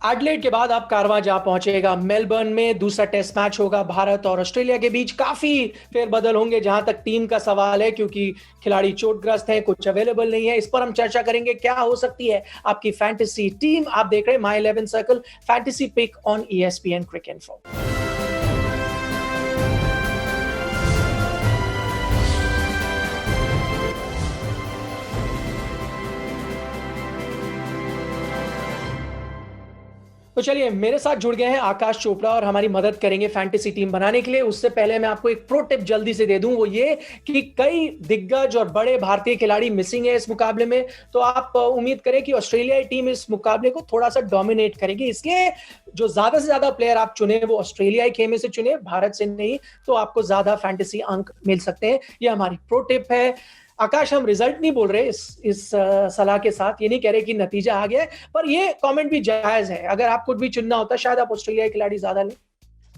Adelaide के बाद आप कारवां जा पहुंचेगा। मेलबर्न में दूसरा टेस्ट मैच होगा भारत और ऑस्ट्रेलिया के बीच। काफी फेरबदल होंगे जहां तक टीम का सवाल है, क्योंकि खिलाड़ी चोटग्रस्त हैं, कुछ अवेलेबल नहीं है। इस पर हम चर्चा करेंगे, क्या हो सकती है आपकी फैंटेसी टीम। आप देख रहे हैं my 11 circle fantasy pick on ESPN Cricinfo. तो चलिए, मेरे साथ जुड़ गए हैं आकाश चोपड़ा और हमारी मदद करेंगे फैंटेसी टीम बनाने के लिए। उससे पहले मैं आपको एक प्रो टिप जल्दी से दे दूं, वो ये कि कई दिग्गज और बड़े भारतीय खिलाड़ी मिसिंग है इस मुकाबले में। तो आप उम्मीद करें कि ऑस्ट्रेलियाई टीम इस मुकाबले को थोड़ा सा डोमिनेट करेगी, इसलिए जो ज्यादा से ज्यादा प्लेयर आप चुने वो ऑस्ट्रेलियाई खेमे से चुने, भारत से नहीं, तो आपको ज्यादा फैंटेसी अंक मिल सकते हैं। ये हमारी प्रो टिप है। आकाश, हम रिजल्ट नहीं बोल रहे इस सलाह के साथ, ये नहीं कह रहे कि नतीजा आ गया, पर ये कमेंट भी जायज है। अगर आपको भी चुनना होता शायद आप ऑस्ट्रेलिया के खिलाड़ी ज्यादा लें।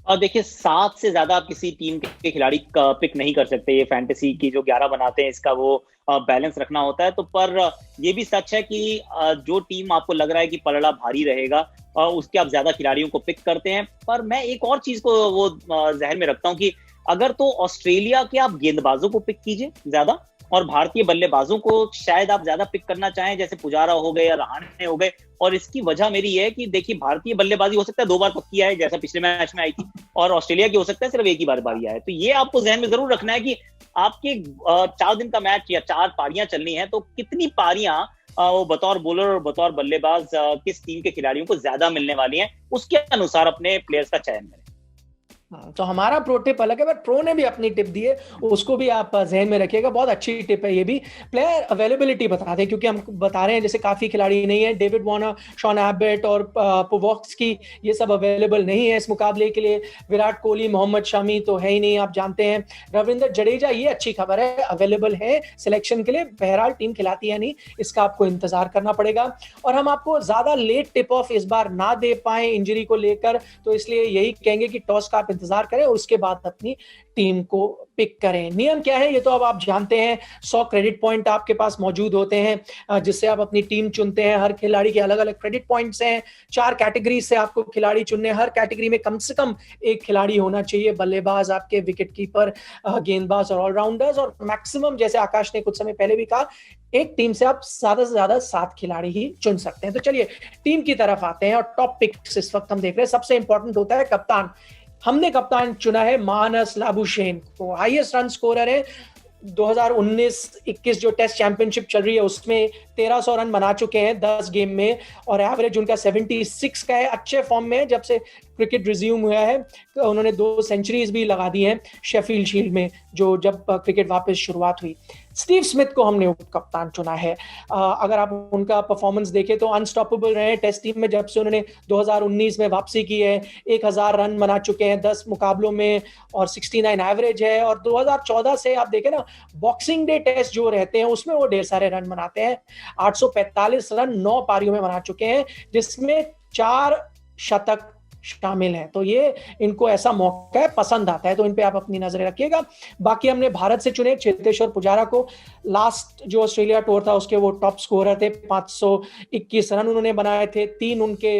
और देखिए, 7 से ज्यादा आप किसी टीम के खिलाड़ी का पिक नहीं कर सकते। ये फैंटेसी की जो 11 बनाते हैं, इसका वो बैलेंस रखना होता है। तो पर ये भी सच है कि जो टीम आपको लग रहा है कि पलड़ा भारी रहेगा, उसके आप ज्यादा खिलाड़ियों को पिक करते हैं। पर मैं एक और चीज को वो जहन में रखता हूँ कि अगर तो ऑस्ट्रेलिया के आप गेंदबाजों को पिक कीजिए ज्यादा, और भारतीय बल्लेबाजों को शायद आप ज्यादा पिक करना चाहें, जैसे पुजारा हो गए या रहाणे हो गए। और इसकी वजह मेरी ये है कि देखिए, भारतीय बल्लेबाजी हो सकता है 2 बार पक्की आए, जैसा पिछले मैच में आई थी, और ऑस्ट्रेलिया की हो सकता है सिर्फ एक ही बार बारी आए। तो ये आपको जहन में जरूर रखना है कि आपके 4 दिन का मैच या 4 पारियां चलनी है, तो कितनी पारियां वो बतौर बॉलर और बतौर बल्लेबाज किस टीम के खिलाड़ियों को ज्यादा मिलने वाली हैं, उसके अनुसार अपने प्लेयर्स का चयन करें। तो हमारा प्रो टिप अलग है, बट प्रो ने भी अपनी टिप दी है, उसको भी आप जहन में रखिएगा। बहुत अच्छी टिप है ये भी। प्लेयर अवेलेबिलिटी बता दें, क्योंकि हम बता रहे हैं जैसे काफी खिलाड़ी नहीं है। डेविड वार्नर, शॉन एबट और पुवॉक्स्की, ये सब अवेलेबल नहीं है इस मुकाबले के लिए। विराट कोहली, मोहम्मद शमी तो है ही नहीं, आप जानते हैं। रविंद्र जडेजा, ये अच्छी खबर है, अवेलेबल है सिलेक्शन के लिए। बहरहाल टीम खिलाती है नहीं, इसका आपको इंतजार करना पड़ेगा। और हम आपको ज्यादा लेट टिप ऑफ इस बार ना दे पाए इंजरी को लेकर, तो इसलिए यही कहेंगे कि टॉस का इंतजार करें और उसके बाद अपनी टीम को पिक करें। नियम क्या है ये तो अब आप जानते हैं। 100 क्रेडिट पॉइंट आपके पास मौजूद होते हैं, जिससे आप अपनी टीम चुनते हैं। हर खिलाड़ी के अलग अलग क्रेडिट पॉइंट्स हैं। 4 कैटेगरी से आपको खिलाड़ी चुनने, हर कैटेगरी में कम से कम एक खिलाड़ी होना चाहिए। बल्लेबाज, आपके विकेट कीपर, गेंदबाज और ऑलराउंडर्स। और मैक्सिमम, जैसे आकाश ने कुछ समय पहले भी कहा, एक टीम से आप ज्यादा से ज्यादा 7 खिलाड़ी ही चुन सकते हैं। तो चलिए टीम की तरफ आते हैं और टॉप पिक्स इस वक्त हम देख रहे हैं। सबसे इंपॉर्टेंट होता है कप्तान। हमने कप्तान चुना है मानस लाबुशेन को। हाईएस्ट रन स्कोरर है। 2019-21 जो टेस्ट चैंपियनशिप चल रही है उसमें 1300 रन बना चुके हैं 10 गेम में, और एवरेज उनका 76 का है। अच्छे फॉर्म में है जब से क्रिकेट रिज्यूम हुआ है। तो उन्होंने 2 सेंचुरीज भी लगा दी हैं शेफील्ड शील्ड में, जो जब क्रिकेट वापस शुरुआत हुई। स्टीव स्मिथ को हमने कप्तान चुना है। अगर आप उनका परफॉर्मेंस देखें तो अनस्टॉपेबल रहे टेस्ट टीम में जब से उन्होंने 2019 में वापसी की है। 1000 रन बना चुके हैं 10 मुकाबलों में और 69 एवरेज है। और 2014 से आप देखें ना, बॉक्सिंग डे टेस्ट जो रहते हैं उसमें वो ढेर सारे रन बनाते हैं। 845 रन 9 पारियों में बना चुके हैं, जिसमें 4 शतक शामिल है। तो ये इनको ऐसा मौका है, पसंद आता है, तो इन पे आप अपनी नजरें रखिएगा। बाकी हमने भारत से चुने चेतेश्वर पुजारा को। लास्ट जो ऑस्ट्रेलिया टूर था उसके वो टॉप स्कोरर थे। 521 रन उन्होंने बनाए थे, 3 उनके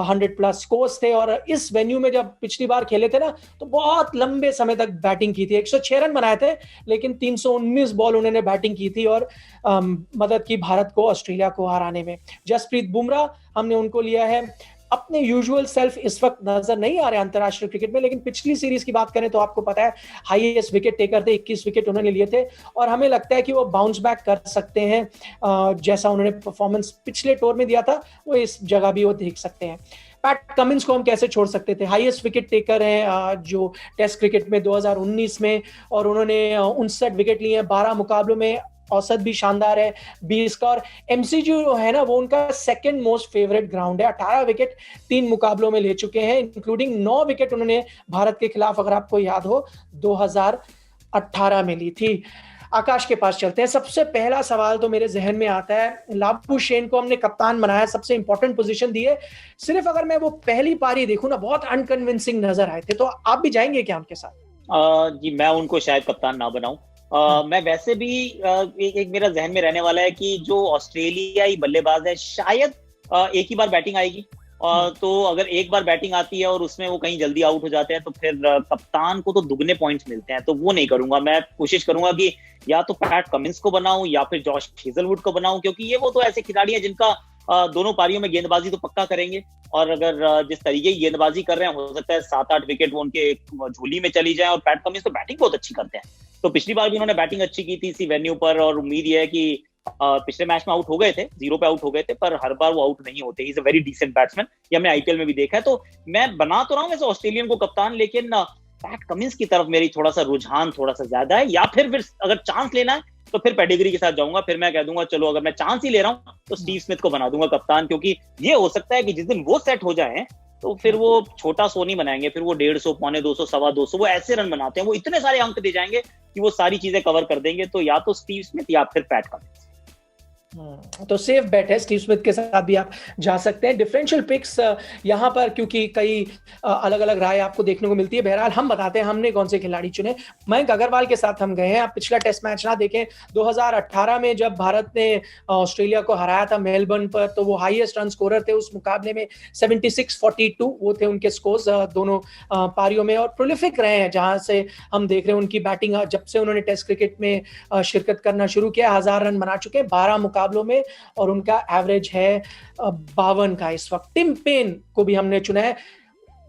100+ स्कोर्स थे। और इस वेन्यू में जब पिछली बार खेले थे ना, तो बहुत लंबे समय तक बैटिंग की थी। 106 रन बनाए थे, लेकिन 319 बॉल उन्होंने बैटिंग की थी और मदद की भारत को ऑस्ट्रेलिया को हराने में। जसप्रीत बुमराह, हमने उनको लिया है। अपने यूजुअल सेल्फ इस वक्त नजर नहीं आ रहे अंतरराष्ट्रीय क्रिकेट में, लेकिन पिछली सीरीज की बात करें तो आपको पता है हाईएस्ट विकेट टेकर थे, 21 विकेट उन्होंने लिए थे। और हमें लगता है कि वो बाउंस बैक कर सकते हैं। जैसा उन्होंने परफॉर्मेंस पिछले टूर में दिया था, वो इस जगह भी वो देख सकते हैं। पैट कमिंस को हम कैसे छोड़ सकते थे? हाईएस्ट विकेट टेकर हैं जो टेस्ट क्रिकेट में 2019 में, और उन्होंने 59 विकेट लिए हैं 12 मुकाबलों में। औसत भी शानदार है 20 का। और एमसीजी जो है ना, वो उनका सेकंड मोस्ट फेवरेट ग्राउंड है। 18 विकेट 3 मुकाबलों में ले चुके हैं, इंक्लूडिंग 9 विकेट उन्होंने भारत के खिलाफ, अगर आपको याद हो, 2018 में ली थी। आकाश के पास चलते हैं। सबसे पहला सवाल तो मेरे जहन में आता है, लाबुशेन को हमने कप्तान बनाया, सबसे इंपॉर्टेंट पोजीशन दी है। सिर्फ अगर मैं वो पहली पारी देखूं ना, बहुत अनकन्विंसिंग नजर आए थे। तो आप भी जाएंगे क्या उनके साथ? जी, मैं उनको शायद कप्तान ना बनाऊं। मैं वैसे भी एक मेरा जहन में रहने वाला है कि जो ऑस्ट्रेलियाई बल्लेबाज है, शायद एक ही बार बैटिंग आएगी तो अगर एक बार बैटिंग आती है और उसमें वो कहीं जल्दी आउट हो जाते हैं तो फिर कप्तान को तो दुगने पॉइंट्स मिलते हैं, तो वो नहीं करूंगा। मैं कोशिश करूंगा कि या तो पैट कमिंस को बनाऊं या फिर जॉश हेजलवुड को बनाऊं, क्योंकि ये वो तो ऐसे खिलाड़ी हैं जिनका दोनों पारियों में गेंदबाजी तो पक्का करेंगे, और अगर जिस तरीके की गेंदबाजी कर रहे हैं, हो सकता है 7-8 विकेट वो उनके झोली में चली जाए। और पैट कमिंस तो बैटिंग बहुत अच्छी करते हैं, तो पिछली बार भी उन्होंने बैटिंग अच्छी की थी इसी वेन्यू पर, और उम्मीद ये है कि पिछले मैच में आउट हो गए थे, 0 पे आउट हो गए थे, पर हर बार वो आउट नहीं होते। He is a very decent batsman, ये हमने आईपीएल में भी देखा है। तो मैं बना तो रहा हूँ वैसे ऑस्ट्रेलियन को कप्तान, लेकिन पैट कमिंस की तरफ मेरी थोड़ा सा रुझान थोड़ा सा ज्यादा है। या फिर अगर चांस लेना है तो फिर पेडिग्री के साथ जाऊंगा, फिर मैं कह दूंगा चलो अगर मैं चांस ही ले रहा हूँ तो स्टीव स्मिथ को बना दूंगा कप्तान, क्योंकि ये हो सकता है कि जिस दिन वो सेट हो जाए तो फिर वो छोटा सो नहीं बनाएंगे, फिर वो 150, 250, 225, वो ऐसे रन बनाते हैं, वो इतने सारे अंक दे जाएंगे कि वो सारी चीजें कवर कर देंगे। तो या तो स्टीव स्मिथ या फिर पैट कमिंस। तो सेफ बेट है, स्टीव स्मिथ के साथ भी आप जा सकते हैं। डिफरेंशियल पिक्स यहाँ पर क्योंकि कई अलग अलग राय आपको देखने को मिलती है, बहरहाल हम बताते हैं हमने कौन से खिलाड़ी चुने। मयंक अग्रवाल के साथ हम गए हैं। आप पिछला टेस्ट मैच ना देखें, 2018 में जब भारत ने ऑस्ट्रेलिया को हराया था मेलबर्न पर, तो वो हाईएस्ट रन स्कोरर थे उस मुकाबले में। 76-42 वो थे उनके स्कोर्स दोनों पारियों में, और प्रोलिफिक रहे हैं जहां से हम देख रहे हैं उनकी बैटिंग। जब से उन्होंने टेस्ट क्रिकेट में शिरकत करना शुरू किया, 1000 रन बना चुके हैं 12 मुकाबलों में, और उनका एवरेज है 52 का इस वक्त। टिम पेन को भी हमने चुना है।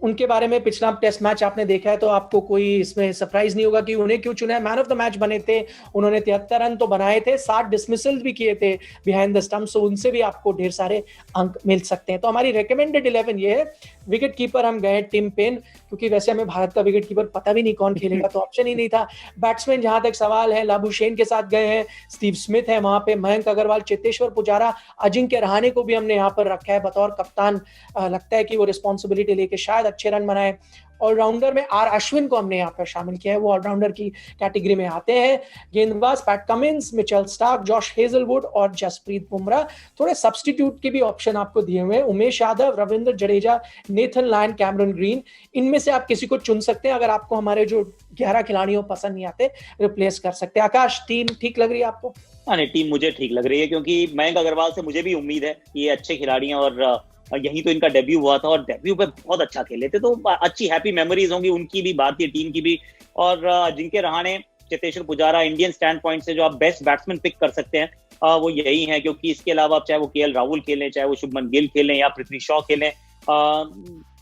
उनके बारे में पिछला टेस्ट मैच आपने देखा है तो आपको कोई इसमें सरप्राइज नहीं होगा कि उन्हें क्यों चुना है। मैन ऑफ द मैच बने थे, उन्होंने 73 रन तो बनाए थे, 60 डिसमिसल भी किए थे बिहाइंड द स्टंप, सो उनसे भी आपको ढेर सारे अंक मिल सकते हैं। तो हमारी रिकमेंडेड 11 ये है। विकेट कीपर हम गए टिम पेन, क्योंकि वैसे हमें भारत का विकेट कीपर पता भी नहीं कौन खेलेगा, तो ऑप्शन ही नहीं था। बैट्समैन जहां तक सवाल है, लाबुशेन के साथ गए हैं, स्टीव स्मिथ है वहां पे, मयंक अग्रवाल, चेतेश्वर पुजारा, अजिंक्य रहाणे को भी हमने यहाँ पर रखा है बतौर कप्तान। लगता है कि वो रिस्पॉन्सिबिलिटी लेके शायद अच्छे रन बनाए। ऑलराउंडर में आर अश्विन को हमने यहाँ पर शामिल किया है, वो ऑलराउंडर की कैटेगरी में आते हैं। गेंदबाज PAT Cummins, Mitchell Starc, Josh Hazlewood और जसप्रीत बुमराह। थोड़े सब्स्टिट्यूट के भी ऑप्शन आपको दिए हुए हैं, Umesh Yadav, Ravindra Jadeja, Nathan Lyon, Cameron green. इनमें से आप किसी को चुन सकते हैं। अगर आपको हमारे जो 11 खिलाड़ियों पसंद नहीं आते, रिप्लेस कर सकते हैं। आकाश, टीम ठीक लग रही है आपको? हाँ नहीं, टीम मुझे ठीक लग रही है, क्योंकि मयंक अग्रवाल से मुझे भी उम्मीद है कि ये अच्छे खिलाड़ी हैं, और यहीं तो इनका डेब्यू हुआ था और डेब्यू पे बहुत अच्छा खेले थे, तो अच्छी हैप्पी मेमोरीज होंगी उनकी भी, भारतीय टीम की भी। और Ajinkya Rahane, Cheteshwar Pujara, Indian stand point से जो आप बेस्ट बैट्समैन पिक कर सकते हैं वो यही है, क्योंकि इसके अलावा चाहे वो केएल राहुल खेलें, चाहे वो शुभमन गिल खेलें या पृथ्वी शॉ खेलें,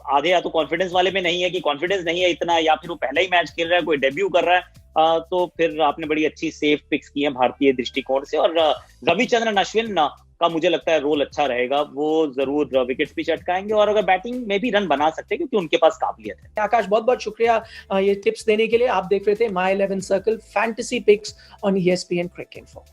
आधे या तो कॉन्फिडेंस वाले में नहीं है कि कॉन्फिडेंस नहीं है इतना, या फिर वो पहला ही मैच खेल रहा है, कोई डेब्यू कर रहा है, तो फिर आपने बड़ी अच्छी सेफ पिक्स की है भारतीय दृष्टिकोण से। और रविचंद्रन अश्विन का मुझे लगता है रोल अच्छा रहेगा, वो जरूर विकेट्स भी चटकाएंगे, और अगर बैटिंग में भी रन बना सकते हैं क्योंकि उनके पास काबिलियत है। आकाश, बहुत बहुत शुक्रिया ये टिप्स देने के लिए। आप देख रहे थे my 11 circle fantasy picks on ESPN Crick info.